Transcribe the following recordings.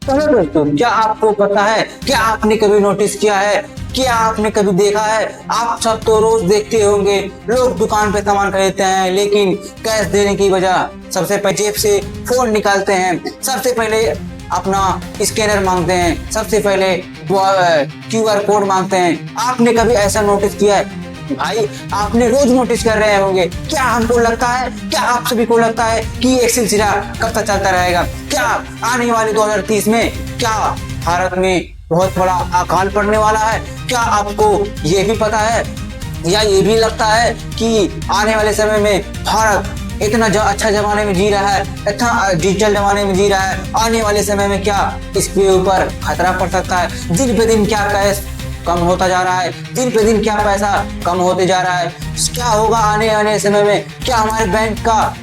चलो दोस्तों, क्या आपको पता है, क्या आपने कभी नोटिस किया है, क्या आपने कभी देखा है, आप सब तो रोज देखते होंगे, लोग दुकान पे सामान खरीदते हैं लेकिन कैश देने की बजाय सबसे पहले जेब से फोन निकालते हैं, सबसे पहले अपना स्कैनर मांगते हैं, सबसे पहले QR कोड मांगते हैं। आपने कभी ऐसा नोटिस किया है? भाई आपने रोज नोटिस कर रहे होंगे। क्या हमको लगता है, क्या आप सभी को लगता है कि ये सिलसिला कब तक चलता रहेगा? क्या आने वाले 2030 में क्या भारत में बहुत बड़ा अकाल पड़ने वाला है? क्या आपको ये भी पता है या ये भी लगता है कि आने वाले समय में भारत इतना अच्छा जमाने में जी रहा है, इतना डिजिटल जमाने में जी रहा है, आने वाले समय में क्या इसके ऊपर खतरा पड़ सकता है? दिन पे दिन क्या कैश कम होता जा रहा है, दिन पे दिन क्या पैसा कम होते जा रहा है, क्या होगा आने वाले समय में? क्या हमारे बैंक का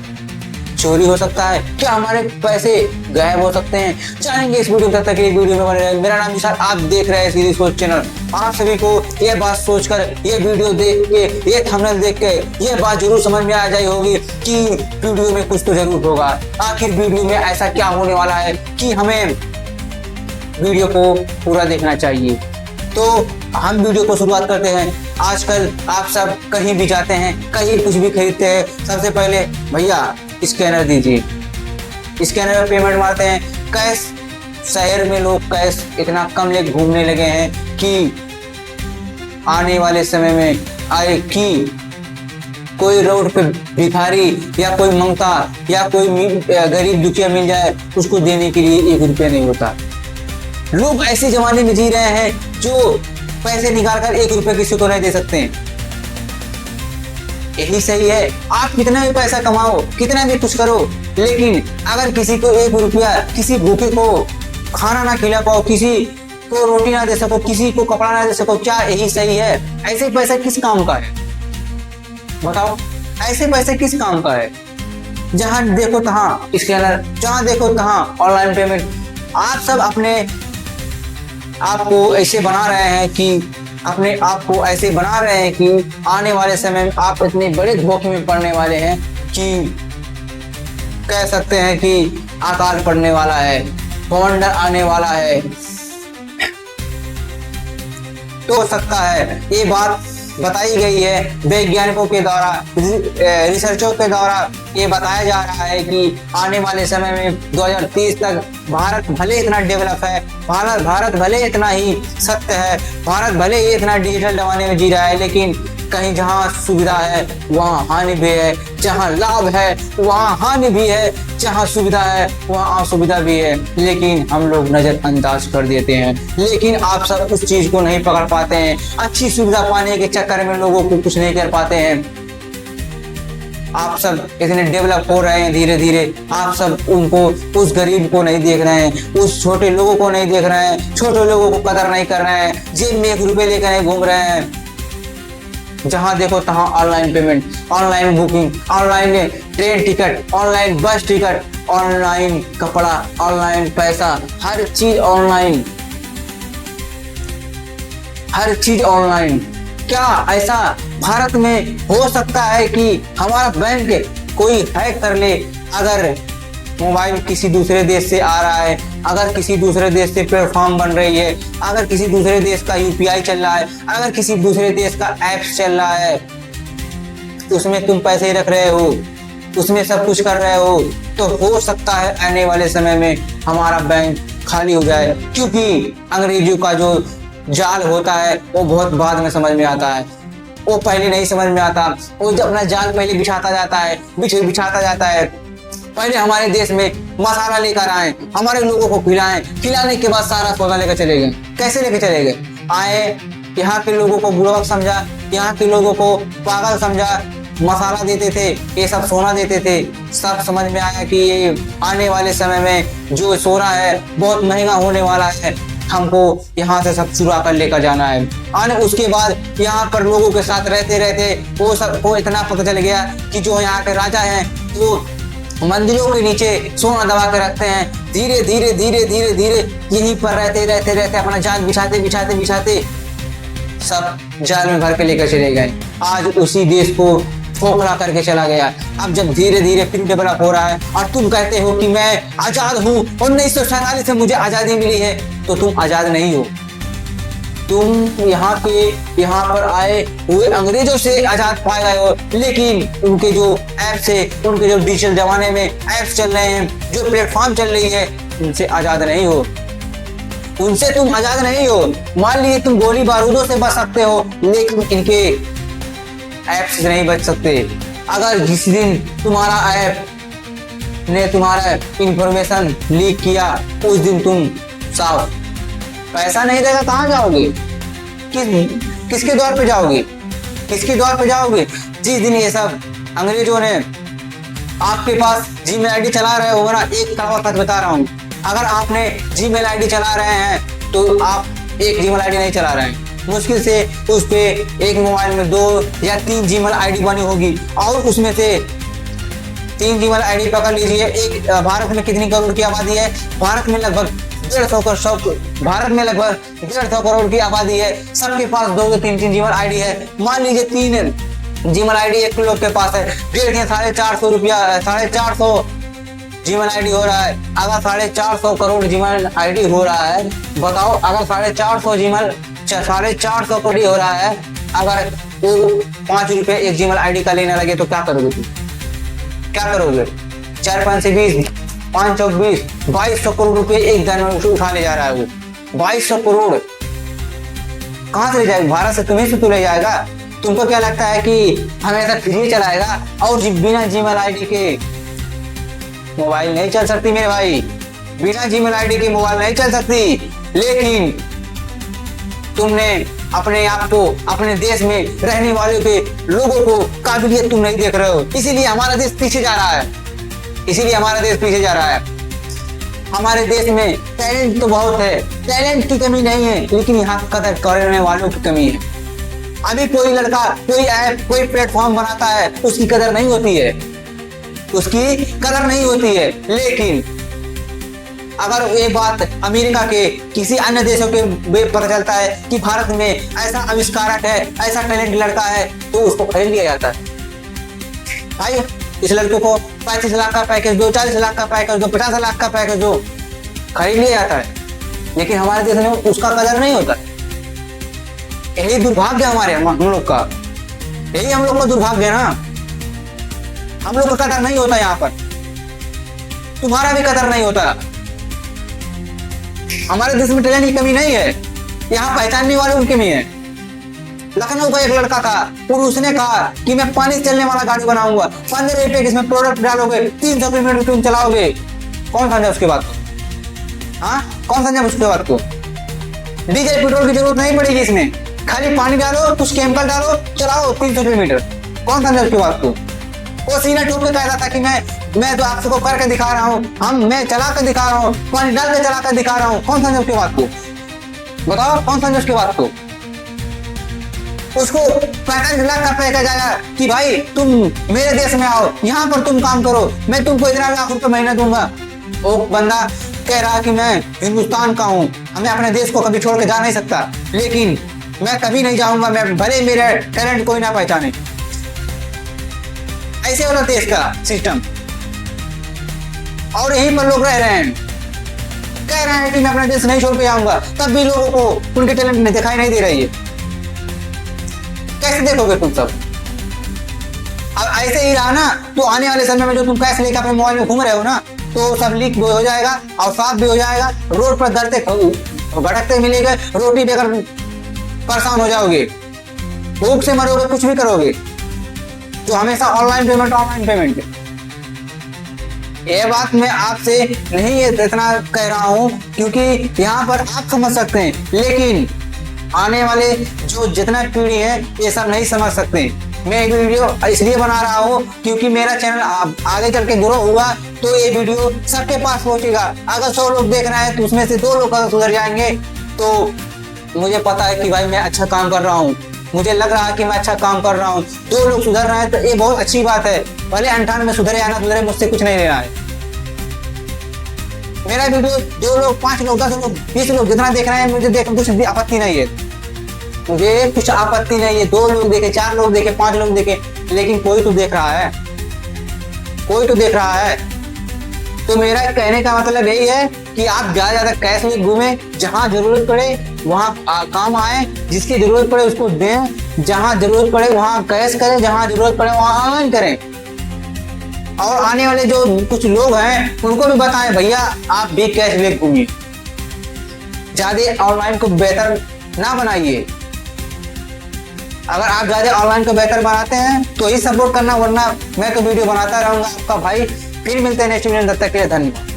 चोरी हो सकता है? क्या हमारे पैसे गायब हो सकते हैं? जानेंगे इस वीडियो में, तब तक एक वीडियो में बने रहें। मेरा नाम निशान, आप देख रहे हैं सीधी सोच चैनल। आप सभी को ये बात सोचकर, ये वीडियो देख के, ये थंबनेल देख के ये बात जरूर समझ में आ जाए होगी कि वीडियो में कुछ तो जरूर होगा। आखिर वीडियो में ऐसा क्या होने वाला है कि हमें वीडियो को पूरा देखना चाहिए। तो हम वीडियो को शुरुआत करते हैं। आजकल आप सब कहीं भी जाते हैं, कहीं कुछ भी खरीदते हैं, सबसे पहले भैया स्कैनर दीजिए, स्कैनर में पेमेंट मारते हैं। कैश, शहर में लोग कैश इतना कम ले घूमने लगे हैं कि आने वाले समय में आए कि कोई रोड पे भिखारी या कोई मंगता या कोई गरीब दुखिया मिल जाए, उसको देने के लिए 1 रुपया नहीं होता। लोग ऐसे जमाने में जी रहे हैं जो पैसे निकाल कर 1 रुपया किसी को नहीं दे सकते हैं। यही सही है, आप कितना भी पैसा कमाओ, कितना भी कुछ करो, लेकिन अगर किसी को 1 रुपया, किसी भूखे को खाना ना खिला पाओ, किसी को रोटी ना दे सको, किसी को कपड़ा ना दे सको, क्या यही सही है? ऐसे पैसा किस काम का है बताओ? ऐसे पैसे किस काम का है? जहां देखो तहां स्कैनर, जहां देखो तहां ऑनलाइन पेमेंट। आप सब अपने आपको ऐसे बना रहे हैं कि अपने आप को ऐसे बना रहे हैं कि आने वाले समय में आप इतने बड़े धोखे में पड़ने वाले हैं कि कह सकते हैं कि अकाल पड़ने वाला है, बवंडर आने वाला है। तो हो सकता है, ये बात बताई गई है वैज्ञानिकों के द्वारा, रिसर्चों के द्वारा ये बताया जा रहा है कि आने वाले समय में 2030 तक भारत भले इतना डेवलप है, भारत भले इतना ही सत्य है, भारत भले ही इतना डिजिटल जमाने में जी रहा है, लेकिन कहीं जहाँ सुविधा है वहाँ हानि भी है, जहाँ लाभ है वहाँ हानि भी है, जहाँ सुविधा है वहाँ असुविधा भी है, लेकिन हम लोग नजरअंदाज कर देते हैं। लेकिन आप सब उस चीज को नहीं पकड़ पाते हैं, अच्छी सुविधा पाने के चक्कर में लोगों को कुछ नहीं कर पाते हैं। आप सब इतने डेवलप हो रहे हैं धीरे धीरे, आप सब उनको, उस गरीब को नहीं देख रहे हैं, उस छोटे लोगों को नहीं देख रहे हैं, छोटे लोगों को कदर नहीं कर रहे हैं, जेब में 1 रुपये लेकर नहीं घूम रहे हैं। जहां देखो तहां online payment, online booking, online train ticket, online बस टिकट, ऑनलाइन कपड़ा, ऑनलाइन पैसा, हर चीज ऑनलाइन, हर चीज ऑनलाइन। क्या ऐसा भारत में हो सकता है कि हमारा बैंक कोई हैक कर ले? अगर मोबाइल किसी दूसरे देश से आ रहा है, अगर किसी दूसरे देश से प्लेटफॉर्म बन रही है, अगर किसी दूसरे देश का UPI चल रहा है, अगर किसी दूसरे देश का ऐप चल रहा है, उसमें तुम पैसे रख रहे हो, उसमें सब कुछ कर रहे हो, तो हो सकता है आने वाले समय में हमारा बैंक खाली हो जाए। क्योंकि अंग्रेजों का जो जाल होता है वो बहुत बाद में समझ में आता है, वो पहले नहीं समझ में आता। वो जब अपना जाल पहले बिछाता जाता है, बिछाता जाता है। पहले हमारे देश में मसाला लेकर आए, हमारे लोगों को खिलाएं, खिलाने के बाद सारा सौदा लेकर चले गए। कैसे लेकर चले गए? आए, यहाँ के लोगों को बुड़बक समझा, यहाँ के लोगों को पागल समझा, मसाला देते थे, ये सब सोना देते थे। सब समझ में आया कि ये आने वाले समय में जो सोना है बहुत महंगा होने वाला है, हमको यहाँ से सब चुरा कर लेकर जाना है। और उसके बाद यहाँ पर लोगों के साथ रहते रहते वो सबको इतना पता चल गया कि जो यहाँ के राजा हैं वो मंदिरों के नीचे सोना दबा के रखते हैं। धीरे धीरे धीरे धीरे धीरे यहीं पर रहते अपना जाल बिछाते सब जाल में भर के लेकर चले गए। आज उसी देश को खोखला करके चला गया। अब जब धीरे धीरे फिर डेवलप हो रहा है और तुम कहते हो कि मैं आजाद हूँ, 1947 से मुझे आजादी मिली है, तो तुम आजाद नहीं हो। तुम यहाँ पर आए हुए अंग्रेजों से आजाद पाए गए हो, लेकिन उनके जो ऐप्स है, उनके जो डिजिटल जमाने में ऐप्स चल रहे हैं, जो प्लेटफॉर्म चल रही है, उनसे आजाद नहीं हो। उनसे तुम आजाद नहीं हो। मान लीजिए तुम गोली बारूदों से बच सकते हो, लेकिन इनके ऐप्स से नहीं बच सकते। अगर जिस दिन तुम्हारा ऐप ने तुम्हारा इंफॉर्मेशन लीक किया, उस दिन तुम साफ। पैसा नहीं देगा कहाँ जाओगे? किसके द्वार पे जाओगे? किसके द्वार पे जाओगे? जिस दिन ये सब अंग्रेजों ने आपके पास जीमेल आईडी चला रहे हो ना, एक कड़वा सच बता रहा हूँ, अगर आपने जीमेल आईडी चला रहे हैं तो आप एक जीमेल आईडी नहीं चला रहे हैं। मुश्किल से उस पे एक मोबाइल में 2 या 3 जीमेल आईडी बनी होगी, और उसमें से 3 जीमेल आईडी पकड़ लीजिए। एक भारत में कितनी करोड़ की आबादी है? भारत में लगभग 150 करोड़ की आबादी है। सबके पास 2 3 जीमेल आईडी है। मान लीजिए 3 जीमेल आईडी एक लोग के पास है, 450 जीमेल आईडी हो रहा है। अगर 450 करोड़ जीमेल आईडी हो रहा है, बताओ, अगर 450 करोड़ हो रहा है, अगर वो 5 रुपए एक जीमेल आईडी का लेने लगे तो क्या करोगे तुम? क्या करोगे? 4 5 से 20, 5 चौक 20, 2200 करोड़ रुपए एक दिन में उठाने जा रहा है वो। 2200 करोड़ कहाँ से ले जाएगा? भारत से तुम्हें से तो ले जाएगा। तुमको क्या लगता है कि हमेशा फ्री चलाएगा? और बिना जीमेल आईडी के मोबाइल नहीं चल सकती मेरे भाई, बिना जीमेल आईडी के मोबाइल नहीं चल सकती। लेकिन तुमने अपने आप को, अपने देश में रहने वाले के लोगों को काबिलियत तुम नहीं देख रहे हो, इसीलिए हमारा देश पीछे जा रहा है। इसीलिए हमारा देश पीछे जा रहा है। हमारे देश में टैलेंट तो बहुत है, टैलेंट की कमी नहीं है, लेकिन यहाँ कदर करने वालों की कमी है। अभी कोई लड़का कोई ऐप कोई प्लेटफॉर्म बनाता है, उसकी कदर नहीं होती है, उसकी कदर नहीं होती है। लेकिन अगर ये बात अमेरिका के किसी अन्य देशों के पता चलता है कि भारत में ऐसा आविष्कारक है, ऐसा टैलेंट लड़का है, तो उसको खरीद लिया जाता है। भाई इस लड़के को 35 लाख का पैकेज दो, 40 लाख का पैकेज दो, 50 लाख का पैकेज दो, खरीद लिया जाता है। लेकिन हमारे देश में उसका कदर नहीं होता। यही दुर्भाग्य हमारे हम लोग का, यही हम लोग का दुर्भाग्य है ना। हम लोग का कदर नहीं होता यहाँ पर, तुम्हारा भी कदर नहीं होता। हमारे देश में टैलेंट की कमी नहीं है, यहाँ पहचानने वाले उनकी कमी है। लखनऊ का एक लड़का था, और उसने कहा कि मैं पानी से चलने वाला गाड़ी बनाऊंगा, 15 रुपए इसमें प्रोडक्ट डालोगे, 300 किलोमीटर तुम चलाओगे। कौन समझा उसके बात को? हाँ, कौन समझा उसके बात को? डीजल पेट्रोल की जरूरत नहीं पड़ेगी इसमें, खाली पानी डालो, कुछ केमिकल डालो, चलाओ 300 किलोमीटर। कौन समझा उसकी बात को? वो सीना ठोक के कह रहा था कि मैं तो आप सबको करके दिखा रहा हूँ, मैं चला कर दिखा रहा हूँ, पानी डाल के चला कर दिखा रहा हूँ। कौन समझा उसकी बात को? बताओ, कौन समझा उसकी बात को? उसको 35 लाख का पैकेज आया कि भाई तुम मेरे देश में आओ, यहाँ पर तुम काम करो, मैं तुमको इतना लाख रुपए महीना दूंगा। वो बंदा कह रहा कि मैं हिंदुस्तान का हूँ, मैं अपने देश को कभी छोड़ के जा नहीं सकता, लेकिन मैं कभी नहीं जाऊंगा, मैं भले मेरे टैलेंट कोई ना पहचाने। ऐसे वाला देश का सिस्टम, और यहीं पर लोग रह रहे हैं, कह रहे हैं कि मैं अपना देश नहीं छोड़ के जाऊंगा, तब भी लोगों को उनके टैलेंट दिखाई नहीं दे रही है। कैसे देखोगे तुम सब? अब ऐसे ही रहा ना, तो आने वाले समय में जो तुम कैसे लेकर अपने मोबाइल में घूम रहे हो ना, तो सब लीक भी हो जाएगा और साफ भी हो जाएगा। रोड पर दरते भटकते मिलेंगे, रोटी देकर परेशान हो जाओगे, भूख से मरोगे, कुछ भी करोगे। जो हमेशा ऑनलाइन पेमेंट। ये बात मैं आपसे नहीं इतना कह रहा हूँ क्योंकि यहाँ पर आप समझ सकते हैं, लेकिन आने वाले जो जितना पीढ़ी है ये सब नहीं समझ सकते। मैं एक वीडियो इसलिए बना रहा हूँ क्योंकि मेरा चैनल आगे चल के ग्रो होगा तो ये वीडियो सबके पास पहुंचेगा। अगर 100 लोग देख रहे हैं तो उसमें से 2 लोग अगर सुधर जाएंगे तो मुझे पता है कि भाई मैं अच्छा काम कर रहा हूँ, मुझे लग रहा है कि मैं अच्छा काम कर रहा हूँ। 2 लोग सुधर रहे हैं तो ये बहुत अच्छी बात है। भले 98 सुधरे या ना सुधरे, मुझसे कुछ नहीं लेना है। मेरा वीडियो 2 लोग, 5 लोग, 10 लोग, 20 लोग जितना देख रहे हैं, मुझे देखने कुछ आपत्ति नहीं है, मुझे कुछ आपत्ति नहीं है। 2 लोग देखे, 4 लोग देखे, 5 लोग देखे, लेकिन कोई तो देख रहा है, कोई तो देख रहा है। तो मेरा कहने का मतलब यही है कि आप ज्यादा कैश में घूमें, जहां जरूरत पड़े वहां काम आए, जिसकी जरूरत पड़े उसको दें, जहां जरूरत पड़े वहां कैश करें, जहां जरूरत पड़े वहां ऑनलाइन करें। और आने वाले जो कुछ लोग हैं उनको भी बताएं भैया आप भी कैश ले घूमिए, ज्यादा ऑनलाइन को बेहतर ना बनाइए। अगर आप ज्यादा ऑनलाइन को बेहतर बनाते हैं तो ही सपोर्ट करना, वरना मैं तो वीडियो बनाता रहूंगा आपका भाई। फिर मिलते हैं नेक्स्ट वीडियो में, तब तक के लिए धन्यवाद।